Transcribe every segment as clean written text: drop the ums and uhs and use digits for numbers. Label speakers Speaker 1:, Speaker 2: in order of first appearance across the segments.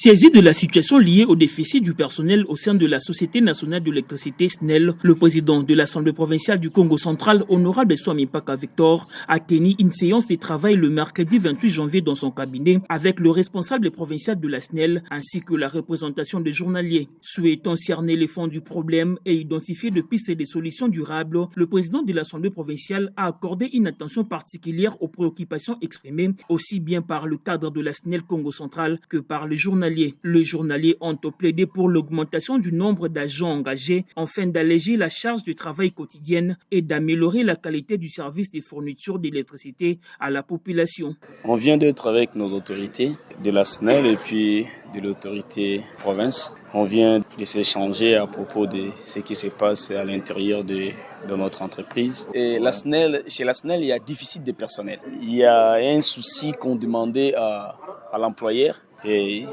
Speaker 1: Saisi de la situation liée au déficit du personnel au sein de la Société nationale de l'électricité SNEL, le président de l'Assemblée provinciale du Congo central, honorable Swami Paka Victor, a tenu une séance de travail le mercredi 28 janvier dans son cabinet avec le responsable provincial de la SNEL ainsi que la représentation des journaliers. Souhaitant cerner les fonds du problème et identifier des pistes et des solutions durables, le président de l'Assemblée provinciale a accordé une attention particulière aux préoccupations exprimées aussi bien par le cadre de la SNEL Congo central que par les journaliers. Les journaliers ont plaidé pour l'augmentation du nombre d'agents engagés afin d'alléger la charge de travail quotidienne et d'améliorer la qualité du service de fourniture d'électricité à la population.
Speaker 2: On vient d'être avec nos autorités de la SNEL et puis de l'autorité province. On vient de s'échanger à propos de ce qui se passe à l'intérieur de notre entreprise. Et chez la SNEL, il y a déficit de personnel. Il y a un souci qu'on demandait à l'employeur et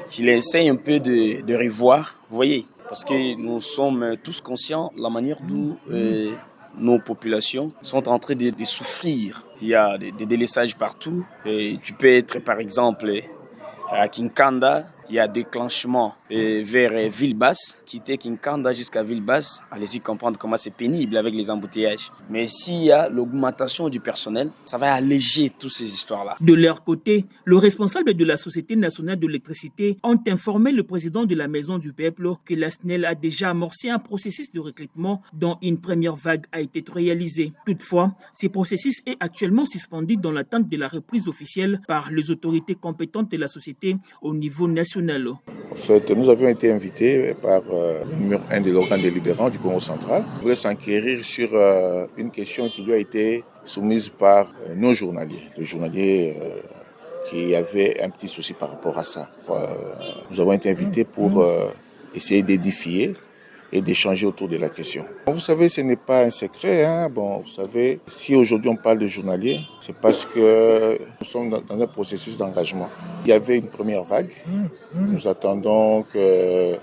Speaker 2: qu'il essaye un peu de revoir, vous voyez, parce que nous sommes tous conscients de la manière dont nos populations sont en train de souffrir. Il y a des délaissages partout. Et tu peux être, par exemple, à Kinkanda, il y a déclenchement vers Villebasse, quitter Kinkanda jusqu'à Villebasse. Allez-y comprendre comment c'est pénible avec les embouteillages. Mais s'il y a l'augmentation du personnel, ça va alléger toutes ces histoires-là.
Speaker 1: De leur côté, le responsable de la Société nationale de l'électricité ont informé le président de la Maison du Peuple que la SNEL a déjà amorcé un processus de recrutement dont une première vague a été réalisée. Toutefois, ce processus est actuellement suspendu dans l'attente de la reprise officielle par les autorités compétentes de la société au niveau national.
Speaker 3: En fait, nous avions été invités par le numéro 1 de l'organe délibérant du Congo central. Il voulait s'enquérir sur une question qui lui a été soumise par nos journaliers. Les journaliers qui avaient un petit souci par rapport à ça. Nous avons été invités pour essayer d'édifier et d'échanger autour de la question. Vous savez, ce n'est pas un secret. Vous savez, si aujourd'hui on parle de journaliers, c'est parce que nous sommes dans un processus d'engagement. Il y avait une première vague. Nous attendons que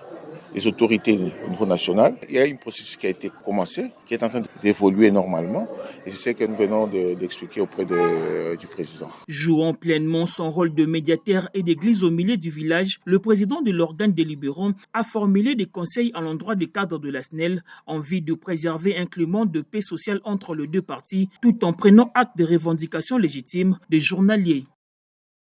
Speaker 3: les autorités au niveau national. Il y a un processus qui a été commencé, qui est en train d'évoluer normalement. Et c'est ce que nous venons d'expliquer auprès du président.
Speaker 1: Jouant pleinement son rôle de médiateur et d'église au milieu du village, le président de l'organe délibérant a formulé des conseils à l'endroit des cadres de la SNEL en vue de préserver un climat de paix sociale entre les deux parties, tout en prenant acte des revendications légitimes des journaliers.